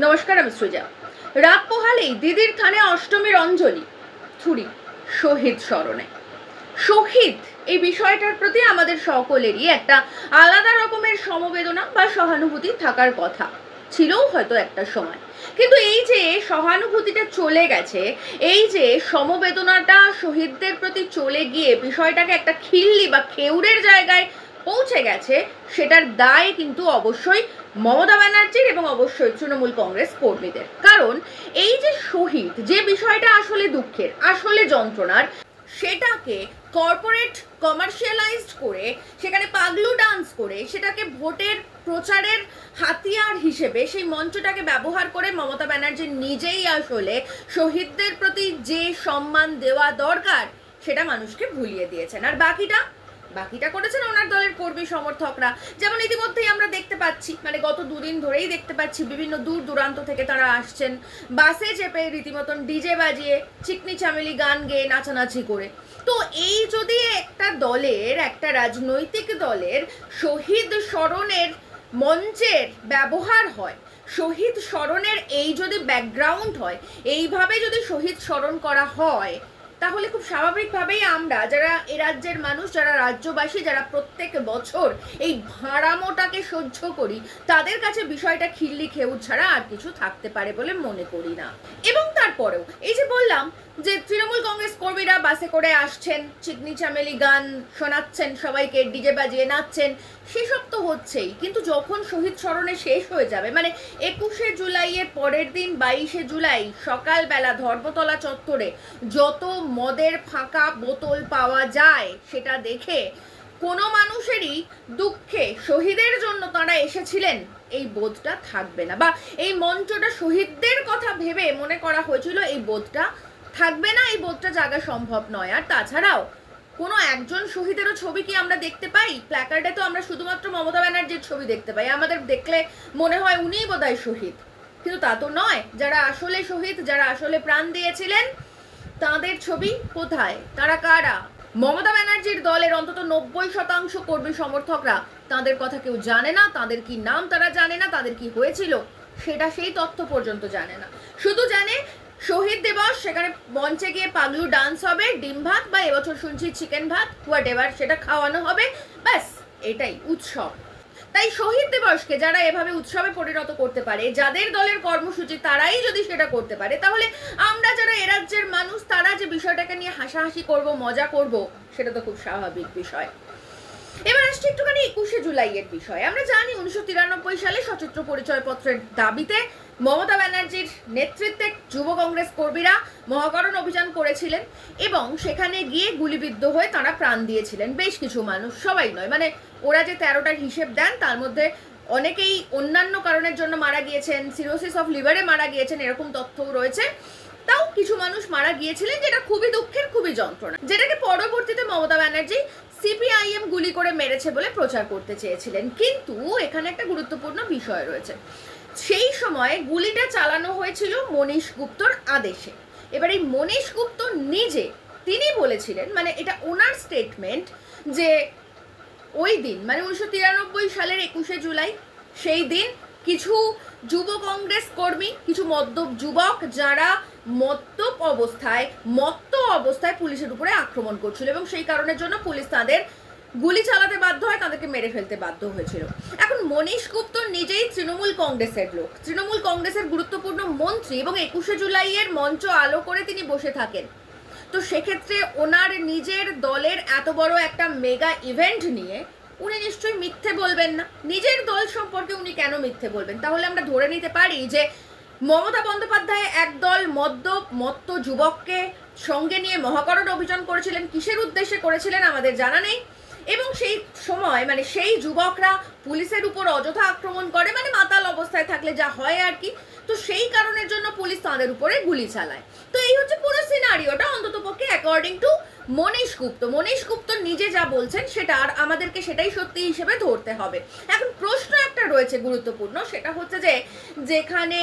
নমস্কার, আমি সৃজা। রাত পোহালেই দিদির থানে অষ্টমীর অঞ্জলি ছুরি শহীদ স্মরণে। শহীদ এই বিষয়টার প্রতি আমাদের সকলেরই একটা আলাদা রকমের সমবেদনা বা সহানুভূতি থাকার কথা ছিলও হয়তো একটা সময়, কিন্তু এই যে সহানুভূতিটা চলে গেছে, এই যে সমবেদনাটা শহীদদের প্রতি চলে গিয়ে বিষয়টাকে একটা খিল্লি বা খেউরের জায়গায় পৌঁছে গেছে, সেটার দায় কিন্তু অবশ্যই মমতা ব্যানার্জির এবং অবশ্যই তৃণমূল কংগ্রেস কর্মীদের। কারণ এই যে শহীদ, যে বিষয়টা আসলে দুঃখের, আসলে যন্ত্রণার, সেটাকে কর্পোরেট কমার্শিয়ালাইজড করে, সেখানে পাগলু ডান্স করে, সেটাকে ভোটের প্রচারের হাতিয়ার হিসেবে সেই মঞ্চটাকে ব্যবহার করে মমতা ব্যানার্জি নিজেই আসলে শহীদদের প্রতি যে সম্মান দেওয়া দরকার সেটা মানুষকে ভুলিয়ে দিয়েছেন। আর বাকিটা করেছেন ওনার দলের কর্মী সমর্থকরা। যেমন ইতিমধ্যেই আমরা দেখতে পাচ্ছি, মানে গত দুদিন ধরেই দেখতে পাচ্ছি, বিভিন্ন দূর দূরান্ত থেকে তারা আসছেন বাসে চেপে রীতিমতন ডিজে বাজিয়ে চিকনি চামেলি গান গেয়ে নাচানাচি করে। তো এই যদি একটা দলের, একটা রাজনৈতিক দলের শহীদ স্মরণের মঞ্চের ব্যবহার হয়, শহীদ স্মরণের এই যদি ব্যাকগ্রাউন্ড হয়, এইভাবে যদি শহীদ স্মরণ করা হয়, তাহলে খুব স্বাভাবিকভাবেই আমরা যারা এ রাজ্যের মানুষ, যারা রাজ্যবাসী, যারা প্রত্যেক বছর এই ভাড়ামোটাকে সহ্য করি, তাদের কাছে বিষয়টা খিল্লি খেউর ছাড়া আর কিছু থাকতে পারে বলে মনে করি না। এবং তারপরেও এই যে বললাম যে তৃণমূল কংগ্রেস কর্মীরা বাসে করে আসছেন, চিকনি চামেলি গান শোনাচ্ছেন, সবাইকে ডিজে বাজিয়ে নাচছেন, সেসব তো হচ্ছেই। কিন্তু যখন শহীদ স্মরণে শেষ হয়ে যাবে, মানে 21শে জুলাইয়ের পরের দিন 22শে জুলাই সকালবেলা ধর্মতলা চত্বরে যত মদের ফাঁকা বোতল পাওয়া যায়, সেটা দেখে কোনো মানুষেরই দুঃখে শহীদের জন্য তারা এসেছিলেন এই বোধটা থাকবে না, বা এই মঞ্চটা শহীদদের কথা ভেবে মনে করা হয়েছিল এই বোধটা থাকবে না, এই বোধটা জাগা সম্ভব নয়। আর তাছাড়াও কোনো একজন শহীদেরও ছবি কি আমরা দেখতে পাই? প্ল্যাকার্ডে তো আমরা শুধুমাত্র মমতা ব্যানার্জির ছবি দেখতে পাই, আমাদের দেখলে মনে হয় উনিই বোধহয় শহীদ, কিন্তু তা তো নয়। যারা আসলে শহীদ, যারা আসলে প্রাণ দিয়েছিলেন, তাদের ছবি কোথায়? তারা কারা? মমতা ব্যানার্জির দলের অন্তত 90% কর্মী সমর্থকরা তাদের কথা কেউ জানে না, তাদের কি নাম তারা জানে না, তাদের কি হয়েছিল সেটা সেই তথ্য পর্যন্ত জানে না। শুধু জানে শহীদ দিবস, সেখানে মঞ্চে গিয়ে পাগলু ডান্স হবে, ডিম ভাত বা এবছর শুনছি চিকেন ভাত, হোয়াট এভার, সেটা খাওয়ানো হবে, ব্যাস এটাই উৎসব। তাই শহীদ দিবসকে যারা এভাবে উৎসবে পরিণত করতে পারে, যাদের দলের কর্মসূচি তারাই যদি সেটা করতে পারে, তাহলে আমরা যারা এ রাজ্যের মানুষ, তারা যে বিষয়টাকে নিয়ে হাসাহাসি করব, মজা করব, সেটা তো খুব স্বাভাবিক বিষয়। এবার আসছি একটুখানি 21শে জুলাইয়ের বিষয়। আমরা জানি 1993 সালে সচিত্র পরিচয়পত্রের দাবিতে মমতা ব্যানার্জির নেতৃত্বে যুব কংগ্রেস কর্মীরা মহাকরণ অভিযান করেছিলেন এবং সেখানে গিয়ে গুলিবিদ্ধ হয়ে তারা প্রাণ দিয়েছিলেন বেশ কিছু মানুষ, সবাই নয়। মানে ওরা যে 13টার হিসেব দেন তার মধ্যে অনেকেই অন্যান্য কারণের জন্য মারা গিয়েছেন, সিরোসিস অফ লিভারে মারা গিয়েছেন, এরকম তথ্যও রয়েছে। তাও কিছু মানুষ মারা গিয়েছিলেন, যেটা খুবই দুঃখের, খুবই যন্ত্রণা, যেটাকে পরবর্তীতে মমতা ব্যানার্জি সিপিআইএম গুলি করে মেরেছে বলে প্রচার করতে চেয়েছিলেন। কিন্তু এখানে একটা গুরুত্বপূর্ণ বিষয় রয়েছে, সেই সময় গুলিটা চালানো হয়েছিল মনীশ গুপ্তর আদেশে। এবার এই মনীশ গুপ্ত নিজে তিনি বলেছিলেন, মানে এটা ওনার স্টেটমেন্ট, যে ওই দিন মানে 1993 সালের 21শে জুলাই, সেই দিন কিছু যুব কংগ্রেস কর্মী, কিছু মদ্যপ যুবক, যারা মত্ত অবস্থায় পুলিশের উপরে আক্রমণ করছিল এবং সেই কারণের জন্য পুলিশ তাদের গুলি চালাতে বাধ্য হয়, তাদেরকে মেরে ফেলতে বাধ্য হয়েছিল। এখন মনীশ গুপ্ত নিজেই তৃণমূল কংগ্রেসের লোক, তৃণমূল কংগ্রেসের গুরুত্বপূর্ণ মন্ত্রী, এবং 21শে জুলাইয়ের মঞ্চ আলো করে তিনি বসে থাকেন। তো সেক্ষেত্রে ওনার নিজের দলের এত বড় একটা মেগা ইভেন্ট নিয়ে উনি নিশ্চয়ই মিথ্যে বলবেন না। নিজের দল সম্পর্কে উনি কেন মিথ্যে বলবেন? তাহলে আমরা ধরে নিতে পারি যে মমতা বন্দ্যোপাধ্যায় একদল মত্ত যুবককে সঙ্গে নিয়ে মহাকরণ অভিযান করেছিলেন। কিসের উদ্দেশ্যে করেছিলেন আমাদের জানা নেই, এবং সেই সময় মানে সেই যুবকরা পুলিশের উপর অযথা আক্রমণ করে, মানে মাতাল অবস্থায় থাকলে যা হয় আর কি। তো সেই কারণের জন্য পুলিশ তাদের উপরে গুলি চালায়। তো এই হচ্ছে পুরো সিনারিওটা, অন্তত পক্ষে অ্যাকর্ডিং টু মনীশ গুপ্ত নিজে যা বলছেন সেটা, আর আমাদেরকে সেটাই সত্যি হিসেবে ধরতে হবে। এখন প্রশ্ন একটা রয়েছে গুরুত্বপূর্ণ, সেটা হচ্ছে যে যেখানে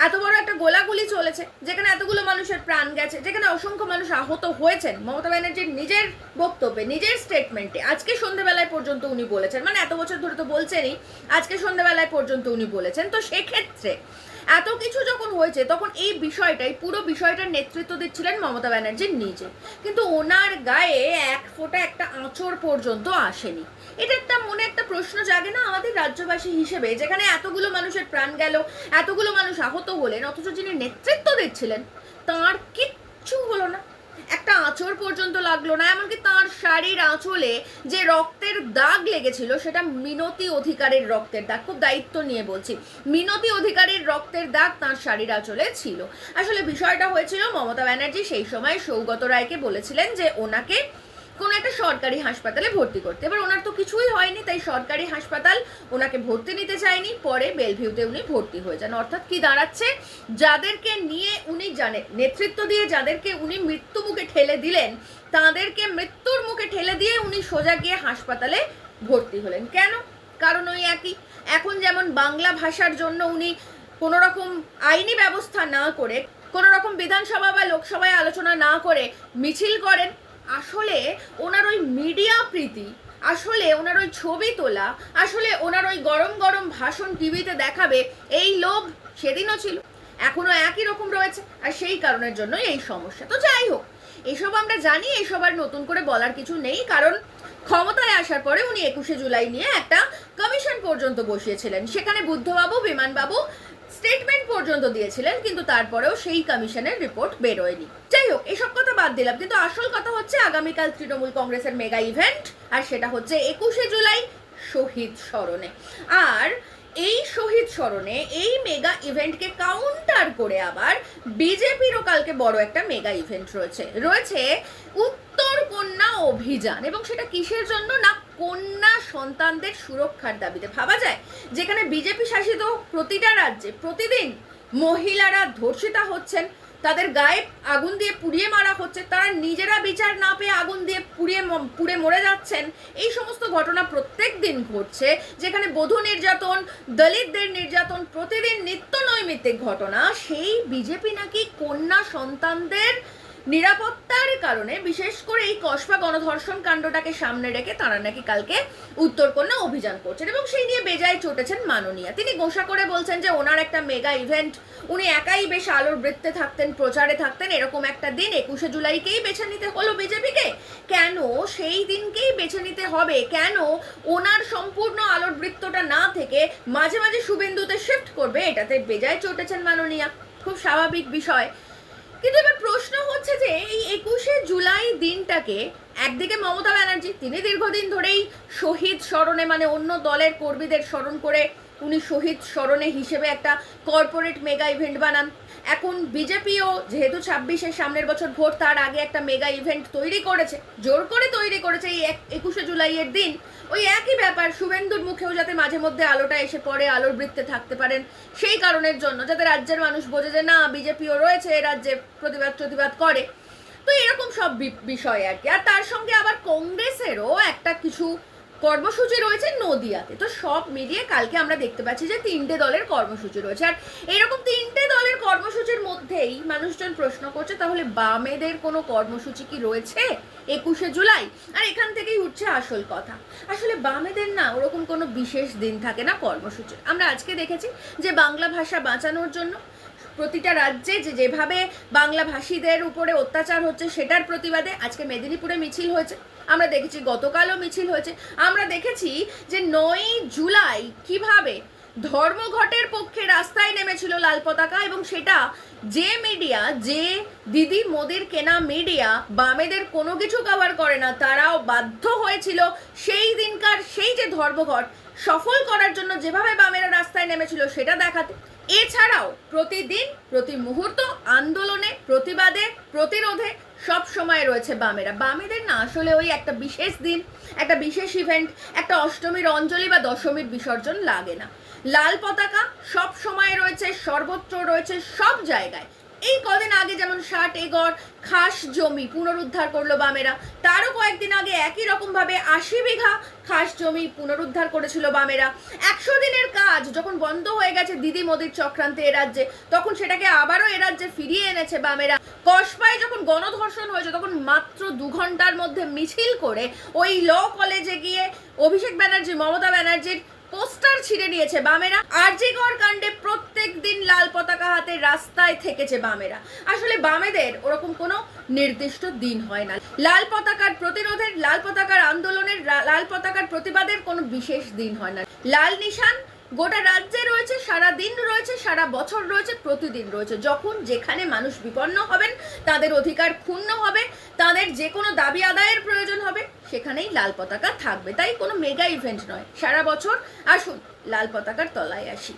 এত বড় একটা গোলাগুলি চলেছে, যেখানে এতগুলো মানুষের প্রাণ গেছে, যেখানে অসংখ্য মানুষ আহত হয়েছেন, মমতা ব্যানার্জির নিজের বক্তব্যে, নিজের স্টেটমেন্টে আজকে সন্ধ্যাবেলায় পর্যন্ত উনি বলেছেন, মানে এত বছর ধরে তো বলছেনই, আজকে সন্ধ্যাবেলায় পর্যন্ত উনি বলেছেন। তো সেক্ষেত্রে এত কিছু যখন হয়েছে তখন এই বিষয়টাই পুরো বিষয়টার নেতৃত্ব দিচ্ছিলেন মমতা ব্যানার্জি নিজে, কিন্তু ওনার গায়ে এক ফোঁটা একটা আঁচড় পর্যন্ত আসেনি। এটা একটা মনে একটা প্রশ্ন জাগে না আমাদের রাজ্যবাসী হিসেবে, যেখানে এতগুলো মানুষের প্রাণ গেল, এতগুলো মানুষ আহত হলেন, অথচ যিনি নেতৃত্ব দিচ্ছিলেন তার কিচ্ছু হলো না, একটা আঁচড় পর্যন্ত লাগলো না। এমনকি তার শাড়ির আঁচলে যে রক্তের দাগ লেগেছিল সেটা মিনতি অধিকারীর রক্তের দাগ, খুব দায়িত্ব নিয়ে বলছি, মিনতি অধিকারীর রক্তের দাগ তার শাড়ির আঁচলে ছিল। আসলে বিষয়টা হয়েছিল মমতা ব্যানার্জি সেই সময় সৌগত রায়কে বলেছিলেন যে ওনাকে কোনো একটা সরকারি হাসপাতালে ভর্তি করতে। এবার ওনার তো কিছুই হয়নি, তাই সরকারি হাসপাতাল ওনাকে ভর্তি নিতে চায়নি, পরে বেলভিউতে উনি ভর্তি হয়ে যান। অর্থাৎ কি দাঁড়াচ্ছে, যাদেরকে নিয়ে উনি নেতৃত্ব দিয়ে যাদেরকে উনি মৃত্যু মুখে ঠেলে দিলেন, তাদেরকে মৃত্যুর মুখে ঠেলে দিয়ে উনি সোজা গিয়ে হাসপাতালে ভর্তি হলেন। কেন? কারণ ওই একই, এখন যেমন বাংলা ভাষার জন্য উনি কোনো রকম আইনি ব্যবস্থা না করে, কোনো রকম বিধানসভা বা লোকসভায় আলোচনা না করে মিছিল করেন, আসলে ওনার ওই মিডিয়া প্রীতি, আসলে ওনার ওই ছবি তোলা, আসলে ওনার ওই গরম গরম ভাষণ টিভিতে দেখাবে, এই লোভ সেদিনও ছিল, এখনো একই রকম রয়েছে, আর সেই কারণের জন্যই এই সমস্যা। তো যাই হোক, এসব আমরা জানি, এসব আর নতুন করে বলার কিছু নেই, কারণ ক্ষমতায় আসার পরে উনি 21শে জুলাই নিয়ে একটা কমিশন পর্যন্ত বসিয়েছিলেন, সেখানে বুদ্ধবাবু, বিমানবাবু স্টেটমেন্ট পর্যন্ত দিয়েছিলেন, কিন্তু তারপরেও সেই কমিশনের রিপোর্ট বেরোয়নি। যাই হোক, এসব কথা বাদ দিলাম, কিন্তু আসল কথা হচ্ছে আগামীকাল তৃণমূল কংগ্রেসের মেগা ইভেন্ট, আর সেটা হচ্ছে 21শে জুলাই শহীদ স্মরণে। আর এই শহীদ স্মরণে এই মেগা ইভেন্টকে কাউন্টার করে আবার বিজেপিরও কালকে বড় একটা মেগা ইভেন্ট রয়েছে উত্তর কন্যা অভিযান। এবং সেটা কিসের জন্য না, কন্যা সন্তানদের সুরক্ষার দাবিতে। ভাবা যায়, যেখানে বিজেপি শাসিত প্রতিটা রাজ্যে প্রতিদিন মহিলারা ধর্ষিতা হচ্ছেন, তাদের গায়ে আগুন দিয়ে পুড়িয়ে মারা হচ্ছে, তারা নিজেরা বিচার না পেয়ে আগুন দিয়ে পুড়ে মরে যাচ্ছেন, এই সমস্ত ঘটনা প্রত্যেক দিন ঘটছে, যেখানে বধূ নির্যাতন, দলিতদের নির্যাতন প্রতিদিন নিত্য নৈমিত্তিক ঘটনা, সেই বিজেপি নাকি কন্যা সন্তানদের নিরাপত্তার কারণে, বিশেষ করে এই কসবা গণধর্ষণ কাণ্ডটাকে সামনে রেখে তারা নাকি কালকে উত্তরকন্যা অভিযান করছেন, এবং সেই নিয়ে বেজায় চটেছেন মাননীয়া। তিনি গোসা করে বলছেন যে ওনার একটা মেগা ইভেন্ট, উনি একাই বেশ আলোর বৃত্তে থাকতেন, প্রচারে থাকতেন, এরকম একটা দিন 21শে জুলাইকেই বেছে নিতে হলো বিজেপিকে। কেন সেই দিনকেই বেছে নিতে হবে? কেন ওনার সম্পূর্ণ আলোর বৃত্তটা না থেকে মাঝে মাঝে শুভেন্দুতে শিফট করবে? এটাতে বেজায় চটেছেন মাননীয়া, খুব স্বাভাবিক বিষয়। কিন্তু এবার প্রশ্ন হচ্ছে যে এই 21শে জুলাই দিনটাকে একদিকে মমতা ব্যানার্জি, তিনি দীর্ঘদিন ধরেই শহীদ স্মরণে, মানে অন্য দলের কর্মীদের স্মরণ করে উনি শহীদ স্মরণে হিসেবে একটা কর্পোরেট মেগা ইভেন্ট বানান। এখন বিজেপিও যেহেতু 26শে সামনের বছর ভোট, তার আগে একটা মেগা ইভেন্ট তৈরি করেছে, জোর করে তৈরি করেছে এই 21শে জুলাইয়ের দিন। ওই একই ব্যাপার, শুভেন্দুর মুখেও যাতে মাঝে মধ্যে আলোটা এসে পড়ে, আলোর বৃত্তে থাকতে পারেন, সেই কারণের জন্য, যাতে রাজ্যের মানুষ বোঝে যে না, বিজেপিও রয়েছে রাজ্যে, প্রতিবাদ করে। তো এরকম সব বিষয় আর কি। আর তার সঙ্গে আবার কংগ্রেসেরও একটা কিছু কর্মসূচি রয়েছে নদিয়াতে। তো সব মিলিয়ে কালকে আমরা দেখতে পাচ্ছি যে 3টে দলের কর্মসূচি রয়েছে। আর এরকম 3টে দলের কর্মসূচির মধ্যেই মানুষজন প্রশ্ন করছে, তাহলে বামেদের কোনো কর্মসূচি কি রয়েছে 21শে জুলাই? আর এখান থেকেই উঠছে আসল কথা, আসলে বামেদের না ওরকম কোনো বিশেষ দিন থাকে না কর্মসূচি। আমরা আজকে দেখেছি যে বাংলা ভাষা বাঁচানোর জন্য প্রতিটা রাজ্যে যেভাবে বাংলা ভাষীদের উপরে অত্যাচার হচ্ছে সেটার প্রতিবাদে আজকে মেদিনীপুরে মিছিল হয়েছে, আমরা দেখেছি গতকালও মিছিল হয়েছে, আমরা দেখেছি যে 9ই জুলাই কিভাবে ধর্মঘটের পক্ষে রাস্তায় নেমেছিল লাল পতাকা, এবং সেটা যে মিডিয়া, যে দিদি মোদির কেনা মিডিয়া বামেদের কোনো কিছু কভার করে না, তারাও বাধ্য হয়েছিল সেই দিনকার সেই যে ধর্মঘট সফল করার জন্য যেভাবে বামেরা রাস্তায় নেমেছিল সেটা দেখাতে। এছাড়াও প্রতিদিন প্রতি মুহূর্ত আন্দোলনে, প্রতিবাদে, প্রতিরোধে সব সময় রয়েছে বামেরা। বামেদের না আসলে ওই একটা বিশেষ দিন, একটা বিশেষ ইভেন্ট, একটা অষ্টমীর অঞ্জলি বা দশমীর বিসর্জন লাগে না। লাল পতাকা সব সময় রয়েছে, সর্বত্র রয়েছে, সব জায়গায়। এই কদিন আগে যেমন 60 একর খাস জমি পুনরুদ্ধার করলো বামেরা, তারও কয়েকদিন আগে একই রকম ভাবে 80 বিঘা খাস জমি পুনরুদ্ধার করেছিল বামেরা। 100 দিনের কাজ যখন বন্ধ হয়ে গেছে দিদি মোদির চক্রান্তে এ রাজ্যে, তখন সেটাকে আবারও এ রাজ্যে ফিরিয়ে এনেছে বামেরা। কসবায় যখন গণধর্ষণ হয়েছে তখন মাত্র 2 ঘন্টার মধ্যে মিছিল করে ওই ল কলেজে গিয়ে অভিষেক ব্যানার্জি, মমতা ব্যানার্জির পোস্টার ছিঁড়ে নিয়েছে বামেরা। আরজি কর কাণ্ডে প্রত্যেক দিন লাল পতাকা হাতে রাস্তায় থেকেছে বামেরা। আসলে বামেদের ওরকম কোনো নির্দিষ্ট দিন হয় না। লাল পতাকার প্রতিরোধের, লাল পতাকার আন্দোলনের, লাল পতাকার প্রতিবাদের কোনো বিশেষ দিন হয় না। লাল নিশান গোটা রাজ্যে রয়েছে, সারা দিন রয়েছে, সারা বছর রয়েছে, প্রতিদিন রয়েছে। যখন যেখানে মানুষ বিপন্ন হবেন, তাদের অধিকার ক্ষুণ্ণ হবে, তাদের যে কোনো দাবি আদায়ের প্রয়োজন হবে, সেখানেই লাল পতাকা থাকবে। তাই কোনো মেগা ইভেন্ট নয়, সারা বছর আসুন লাল পতাকার তলায় আসি।